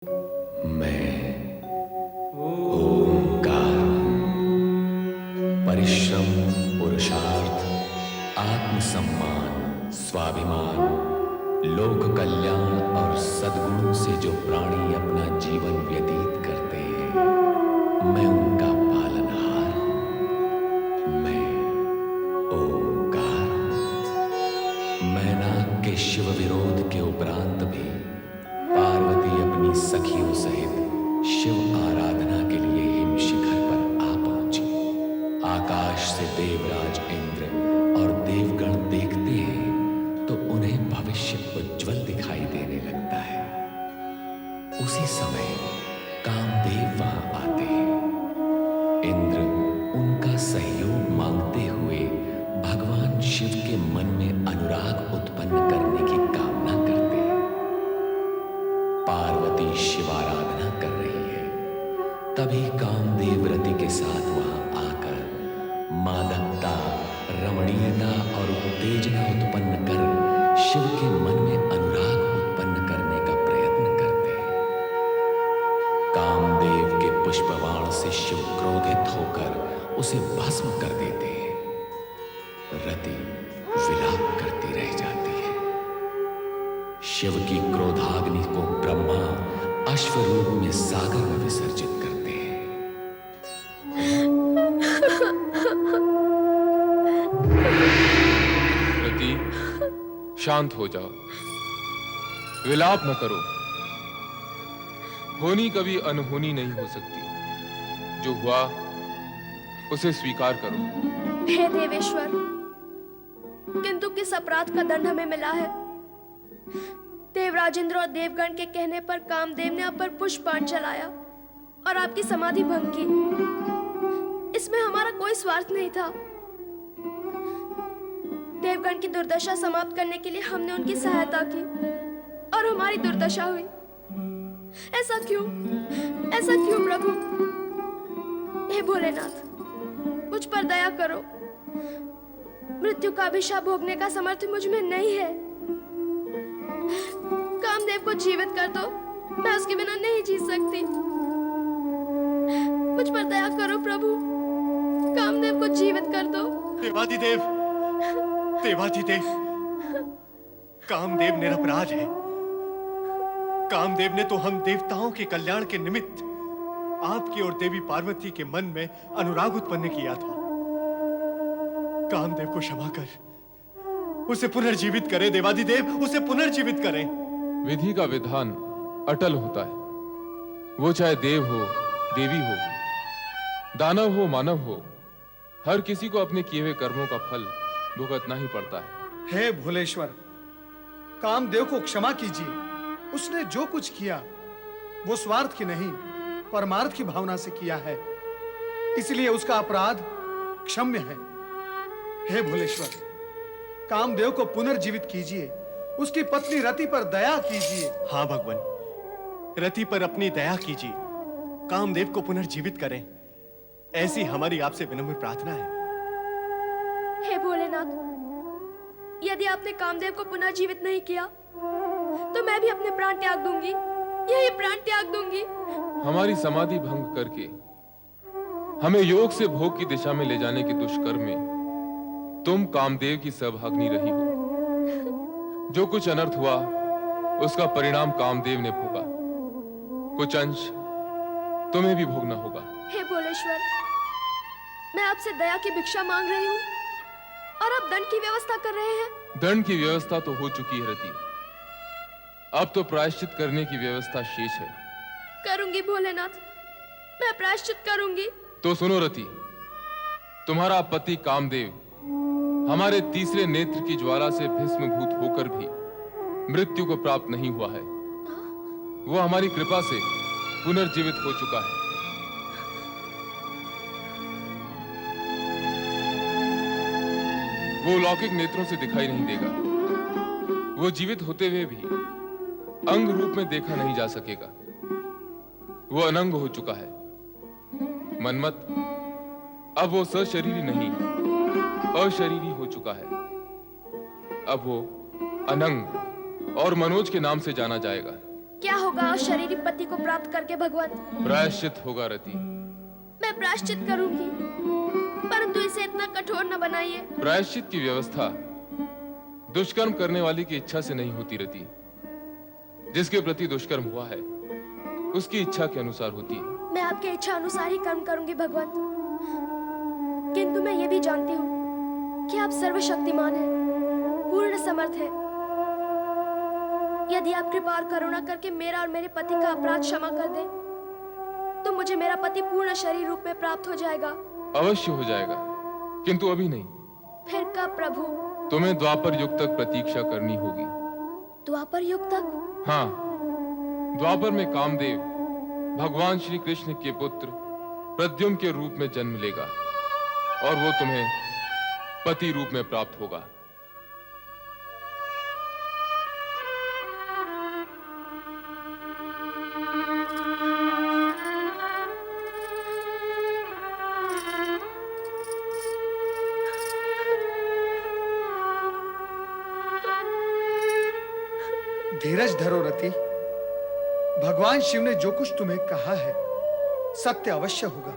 मैं ओंकार हूं। परिश्रम, पुरुषार्थ, आत्मसम्मान, स्वाभिमान, लोक कल्याण और सद्गुणों से जो प्राणी अपना जीवन व्यतीत करते हैं, मैं उनका पालनहार हूं। मैं ओंकार हूं। मैनाक के शिव विरोध के उपरांत भी पार्वती अपनी सखियों सहित शिव आराधना के लिए हिम शिखर पर आ पहुंची। आकाश से देवराज इंद्र और देवगण देखते हैं तो उन्हें भविष्य उज्ज्वल दिखाई देने लगता है। उसी समय कामदेव वहां आते हैं। इंद्र उनका सहयोग मांगते हुए भगवान शिव के मन में अनुराग उत्पन्न करने की कामना करते हैं। पार्वती शिवाराधना कर रही है, तभी कामदेव रति के साथ वहां आकर मादकता, रमणीयता और उत्तेजना उत्पन्न कर शिव के मन में अनुराग उत्पन्न करने का प्रयत्न करते हैं। कामदेव के पुष्पबाण से शिव क्रोधित होकर उसे भस्म कर देते हैं। रति विलाप करती रह जाती है। शिव की क्रोधाग्नि को ब्रह्मा अश्व रूप में सागर में विसर्जित करते हैं। रति, शांत हो जाओ, विलाप न करो। होनी कभी अनहोनी नहीं हो सकती। जो हुआ उसे स्वीकार करो। हे देवेश्वर, किंतु किस अपराध का दंड हमें मिला है? देवराज इंद्र और देवगण के कहने पर कामदेव ने आप पर पुष्पबाण चलाया और आपकी समाधि भंग की। इसमें हमारा कोई स्वार्थ नहीं था। देवगण की दुर्दशा समाप्त करने के लिए हमने उनकी सहायता की और हमारी दुर्दशा हुई। ऐसा क्यों? ऐसा क्यों प्रभु? हे भोलेनाथ, मुझ पर दया करो। मृत्यु का अभिशाप भोगने का सामर्थ्य मुझ में नहीं है। कामदेव को जीवित कर दो, मैं उसके बिना नहीं जी सकती। मुझ पर दया करो प्रभु, कामदेव को जीवित कर दो। देवाधिदेव, देवाधिदेव, कामदेव निरपराध है। कामदेव ने तो हम देवताओं के कल्याण के निमित्त आपकी और देवी पार्वती के मन में अनुराग उत्पन्न किया था। कामदेव को क्षमा कर उसे पुनर्जीवित करें। देवाधिदेव, उसे पुनर्जीवित करें। विधि का विधान अटल होता है। वो चाहे देव हो, देवी हो, दानव हो, मानव हो, हर किसी को अपने किए हुए कर्मों का फल भुगतना ही पड़ता है। हे भोलेश्वर, कामदेव को क्षमा कीजिए। उसने जो कुछ किया वो स्वार्थ की नहीं, परमार्थ की भावना से किया है, इसलिए उसका अपराध क्षम्य है। हे भोलेश्वर, कामदेव को पुनर्जीवित कीजिए। उसकी पत्नी रति पर दया कीजिए। हाँ भगवान, रति पर अपनी दया कीजिए। कामदेव को पुनर्जीवित करें, ऐसी हमारी आपसे विनम्र प्रार्थना है। हे भोलेनाथ, यदि आपने कामदेव को पुनर्जीवित नहीं किया तो मैं भी अपने प्राण त्याग दूंगी। यही प्राण त्याग दूंगी। हमारी समाधि भंग करके हमें योग से भोग की दिशा में ले जाने के दुष्कर्म में तुम कामदेव की सहभागिनी रही हो। जो कुछ अनर्थ हुआ उसका परिणाम कामदेव ने भोगा। कुछ अंश तुम्हें भी भोगना होगा। हे भोलेश्वर, मैं आपसे दया की भिक्षा मांग रही हूँ और आप दंड की व्यवस्था कर रहे हैं। दंड की व्यवस्था तो हो चुकी है रति, अब तो प्रायश्चित करने की व्यवस्था शेष है। करूंगी भोलेनाथ, मैं प्रायश्चित करूंगी। तो सुनो रति, तुम्हारा पति कामदेव हमारे तीसरे नेत्र की ज्वाला से भस्मीभूत होकर भी मृत्यु को प्राप्त नहीं हुआ है। वो हमारी कृपा से पुनर्जीवित हो चुका है। वो लौकिक नेत्रों से दिखाई नहीं देगा। वो जीवित होते हुए भी अंग रूप में देखा नहीं जा सकेगा। वो अनंग हो चुका है। मनमत, अब वो सशरीरी नहीं, अशरीरी हो चुका है। अब वो अनंग और मनोज के नाम से जाना जाएगा। क्या होगा शरीरिक पति को प्राप्त करके भगवान? प्रायश्चित होगा रति। मैं प्रायश्चित करूंगी, परंतु इसे इतना कठोर न बनाइए। प्रायश्चित की व्यवस्था दुष्कर्म करने वाली की इच्छा से नहीं होती रति। जिसके प्रति दुष्कर्म हुआ है उसकी इच्छा के अनुसार होती है। मैं आपकी इच्छा अनुसार ही कर्म करूंगी भगवान, किंतु मैं ये भी जानती हूँ कि आप सर्वशक्तिमान हैं, पूर्ण समर्थ हैं। यदि आप कृपा और करुणा करके मेरा और मेरे पति का अपराध क्षमा कर दें, तो मुझे मेरा पति पूर्ण शरीर रूप में प्राप्त हो जाएगा। अवश्य हो जाएगा, किंतु अभी नहीं। फिर कब प्रभु? तुम्हें द्वापर युग तक प्रतीक्षा करनी होगी। द्वापर युग तक? हाँ, द्वापर में कामदेव भगवान श्री कृष्ण के पुत्र प्रद्युम्न के रूप में जन्म लेगा और वो तुम्हें पति रूप में प्राप्त होगा। धीरज धरो रति। भगवान शिव ने जो कुछ तुम्हें कहा है सत्य अवश्य होगा।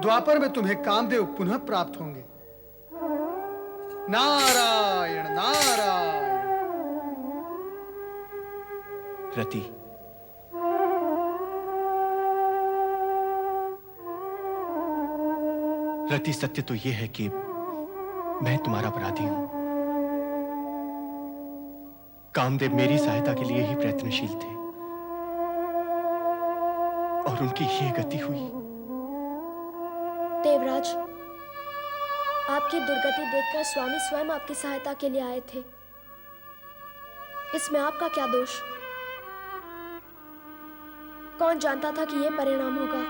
द्वापर में तुम्हें कामदेव पुनः प्राप्त होंगे। नारायण नारायण। रति, रति, सत्य तो यह है कि मैं तुम्हारा अपराधी हूं। कामदेव मेरी सहायता के लिए ही प्रयत्नशील थे और उनकी ये गति हुई। देवराज, आपकी दुर्गति देखकर स्वामी स्वयं आपकी सहायता के लिए आए थे। इसमें आपका क्या दोष? कौन जानता था कि यह परिणाम होगा?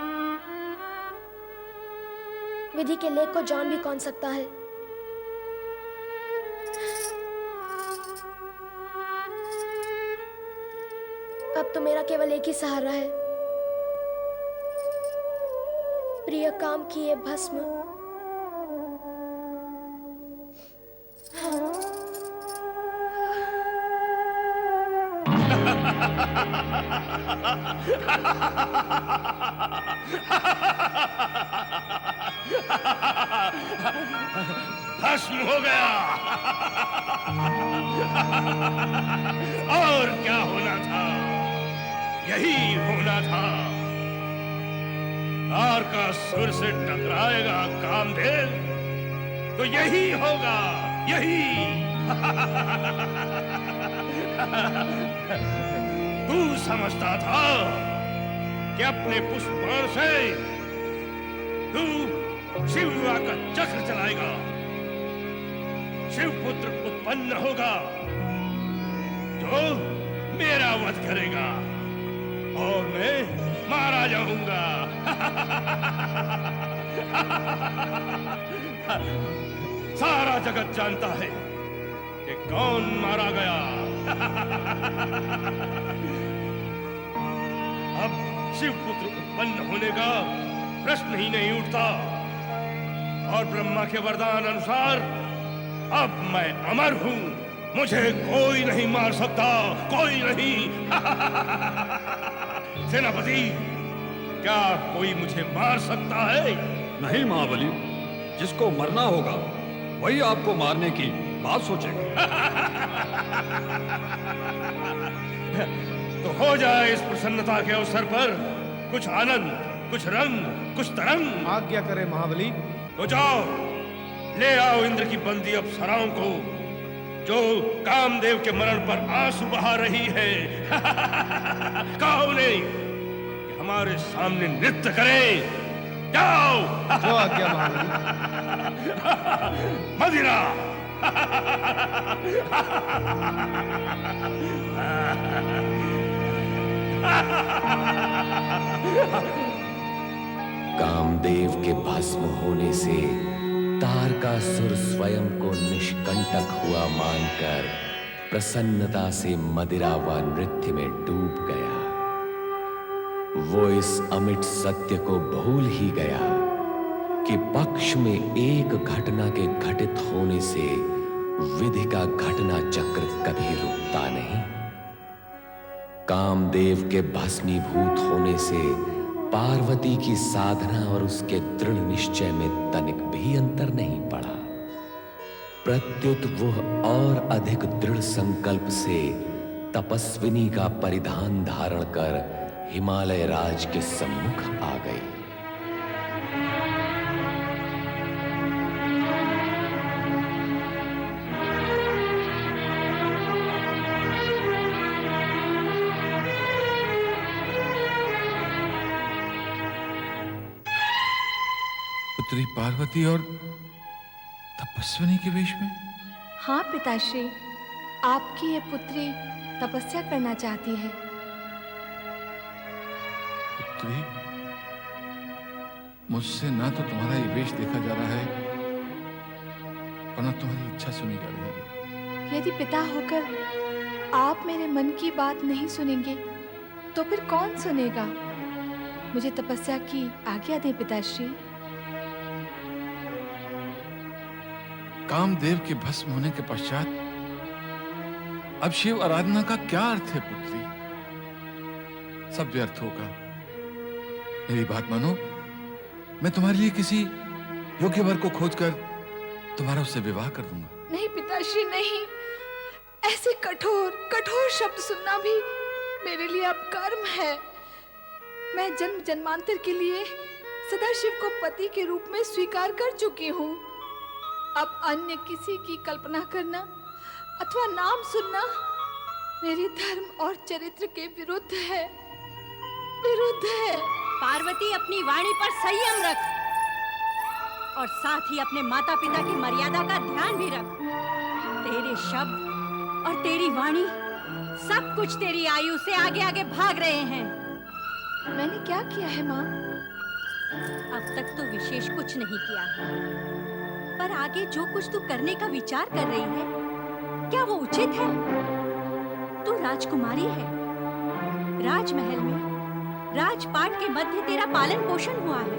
विधि के लेख को जान भी कौन सकता है? अब तो मेरा केवल एक ही सहारा है, प्रिय काम की ये भस्म। भस्म हो गया। और क्या होना था? यही होना था। तार का सुर से टकराएगा कामदेव तो यही होगा, यही। तू समझता था कि अपने पुष्पबाण से तू शिव विवाह का चक्र चलाएगा, शिवपुत्र उत्पन्न होगा जो मेरा वध करेगा और मैं मारा जाऊंगा। सारा जगत जानता है कि कौन मारा गया। अब शिवपुत्र उत्पन्न होने का प्रश्न ही नहीं उठता और ब्रह्मा के वरदान अनुसार अब मैं अमर हूं। मुझे कोई नहीं मार सकता, कोई नहीं। सेनापति, क्या कोई मुझे मार सकता है? नहीं महाबली, जिसको मरना होगा वही आपको मारने की बात सोचेगा। तो हो जाए इस प्रसन्नता के अवसर पर कुछ आनंद, कुछ रंग, कुछ तरंग। आज्ञा करे महाबली। तो जाओ, ले आओ इंद्र की बंदी अप्सराओं को जो कामदेव के मरण पर आंसू बहा रही है। कहो उन्हें कि हमारे सामने नृत्य करें। जाओ। जो आज्ञा महाबली। मदिरा। कामदेव के भस्म होने से तारकासुर स्वयं को निष्कंटक हुआ मानकर प्रसन्नता से मदिरा व नृत्य में डूब गया। वो इस अमिट सत्य को भूल ही गया कि पक्ष में एक घटना के घटित होने से विधि का घटना चक्र कभी रुकता नहीं। कामदेव के भस्मीभूत होने से पार्वती की साधना और उसके दृढ़ निश्चय में तनिक भी अंतर नहीं पड़ा। प्रत्युत वह और अधिक दृढ़ संकल्प से तपस्विनी का परिधान धारण कर हिमालय राज के सम्मुख आ गई। पुत्री पार्वती और तपस्विनी के वेश में? हाँ पिताश्री, आपकी ये पुत्री तपस्या करना चाहती है। पुत्री, मुझसे ना तो तुम्हारा ये वेश देखा जा रहा है और ना तुम्हारी इच्छा सुनी जा रही है। यदि पिता होकर आप मेरे मन की बात नहीं सुनेंगे तो फिर कौन सुनेगा? मुझे तपस्या की आज्ञा दें पिताश्री। कामदेव के भस्म होने के पश्चात अब शिव आराधना का क्या अर्थ है पुत्री? सब व्यर्थ होगा। मेरी बात मानो, मैं तुम्हारे लिए किसी योग्य वर को खोजकर तुम्हारा उससे विवाह कर दूंगा। नहीं पिताश्री नहीं, ऐसे कठोर कठोर शब्द सुनना भी मेरे लिए अब कर्म है। मैं जन्म जन्मांतर के लिए सदाशिव को पति के रूप में स्वीकार कर चुकी हूँ। अब अन्य किसी की कल्पना करना अथवा नाम सुनना मेरे धर्म और चरित्र के विरुद्ध है, विरुद्ध है। पार्वती, अपनी वाणी पर संयम रख और साथ ही अपने माता पिता की मर्यादा का ध्यान भी रख। तेरे शब्द और तेरी वाणी सब कुछ तेरी आयु से आगे आगे भाग रहे हैं। मैंने क्या किया है माँ? अब तक तो विशेष कुछ नहीं किया है, पर आगे जो कुछ तू करने का विचार कर रही है, क्या वो उचित है? तू राजकुमारी है। राजमहल में राजपाट के मध्य तेरा पालन पोषण हुआ है।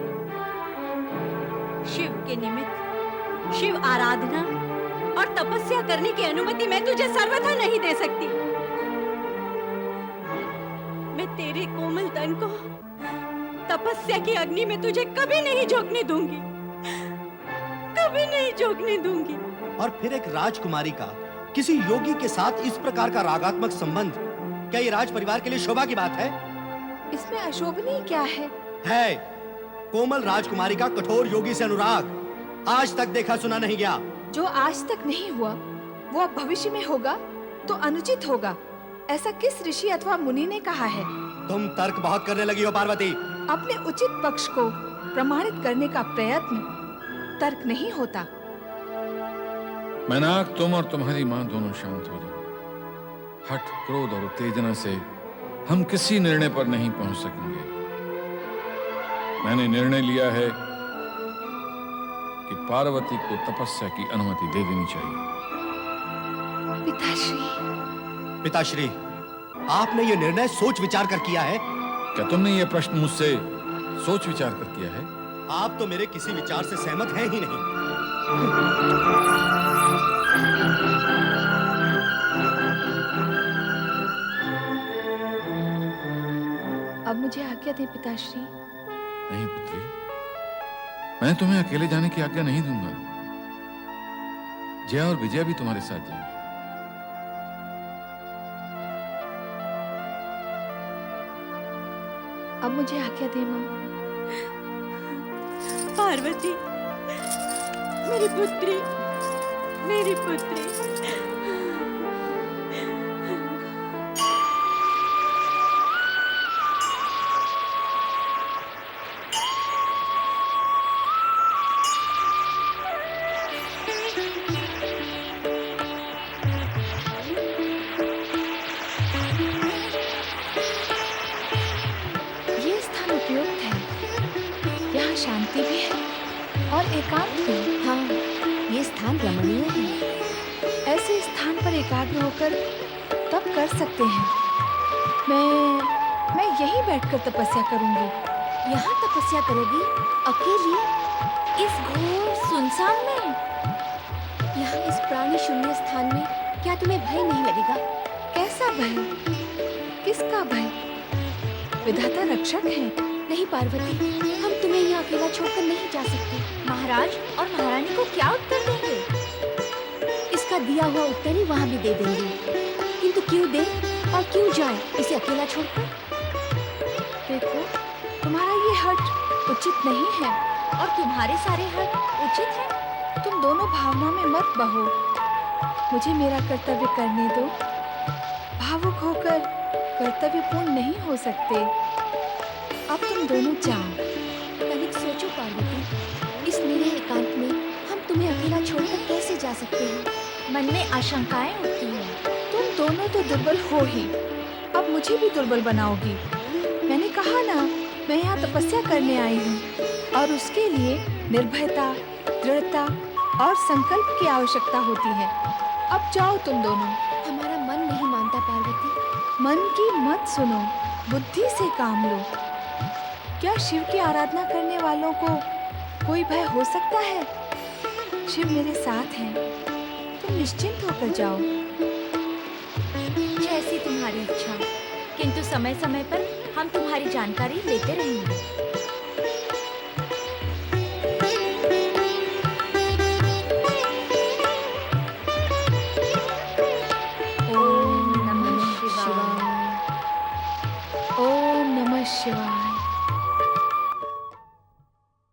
शिव के निमित्त शिव आराधना और तपस्या करने की अनुमति मैं तुझे सर्वथा नहीं दे सकती। मैं तेरे कोमल तन को तपस्या की अग्नि में तुझे कभी नहीं झोंकने दूंगी, कभी नहीं झोंकने दूंगी। और फिर एक राजकुमारी का किसी योगी के साथ इस प्रकार का रागात्मक संबंध, क्या ये राज परिवार के लिए शोभा की बात है? इसमें अशोभनीय क्या है? है। कोमल राजकुमारी का कठोर योगी से अनुराग आज तक देखा सुना नहीं गया। जो आज तक नहीं हुआ वो अब भविष्य में होगा तो अनुचित होगा, ऐसा किस ऋषि अथवा मुनि ने कहा है? तुम तर्क बहुत करने लगी हो पार्वती। अपने उचित पक्ष को प्रमाणित करने का प्रयत्न तर्क नहीं होता। मैनाक, तुम और तुम्हारी मां दोनों शांत हो जाओ। हठ, क्रोध और उत्तेजना से हम किसी निर्णय पर नहीं पहुंच सकेंगे। मैंने निर्णय लिया है कि पार्वती को तपस्या की अनुमति दे देनी चाहिए। पिताश्री। पिताश्री, आपने ये निर्णय सोच विचार कर किया है? क्या तुमने ये प्रश्न मुझसे सोच विचार कर किया है? आप तो मेरे किसी विचार से सहमत हैं ही नहीं। अब मुझे आज्ञा दें पिताश्री। नहीं पुत्री, मैं तुम्हें अकेले जाने की आज्ञा नहीं दूंगा। जया और विजया भी तुम्हारे साथ जाएंगे। अब मुझे आज्ञा दे मां। पार्वती, मेरी पुत्री, मेरी पुत्री। ये स्थान उपयुक्त है, यहाँ शांति भी है और एकांत भी। हाँ, ये स्थान रमणीय है। ऐसे स्थान पर एकाग्र होकर तप कर सकते हैं। मैं यहीं बैठकर तपस्या करूंगी। यहाँ तपस्या करोगी अकेली, इस घोर सुनसान में? यहाँ इस प्राणी शून्य स्थान में क्या तुम्हें भय नहीं लगेगा? कैसा भय? किस किसका भय? विधाता रक्षक है। नहीं पार्वती, हम तुम्हें यहाँ अकेला छोड़कर नहीं जा सकते। महाराज और महारानी को क्या उत्तर देंगे? इसका दिया हुआ उत्तर ही वहाँ भी दे देंगे, किंतु क्यों दे और क्यों जाए इसे अकेला छोड़कर? देखो, तुम्हारा ये हट उचित नहीं है। और तुम्हारे सारे हक उचित है। तुम दोनों भावना में मत बहो। मुझे मेरा कर्तव्य करने दो। भावुक होकर कर्तव्य पूर्ण नहीं हो सकते। अब तुम दोनों जाओ। तनिक सोचो पार्वती, इस निरे एकांत में हम तुम्हें अकेला छोड़कर कैसे जा सकते हैं? मन में आशंकाएं उठती हैं। तुम दोनों तो दुर्बल हो ही, अब मुझे भी दुर्बल बनाओगी। मैंने कहा ना, मैं यहाँ तपस्या करने आई हूँ और उसके लिए निर्भयता, दृढ़ता और संकल्प की आवश्यकता होती है। अब जाओ तुम दोनों। हमारा मन नहीं मानता पार्वती। मन की मत सुनो, बुद्धि से काम लो। क्या शिव की आराधना करने वालों को कोई भय हो सकता है? शिव मेरे साथ हैं। तुम निश्चिंत होकर जाओ। जैसी तुम्हारी इच्छा, किंतु समय समय पर हम तुम्हारी जानकारी लेते रहेंगे। ओम नमः शिवाय। ओम नमः शिवाय।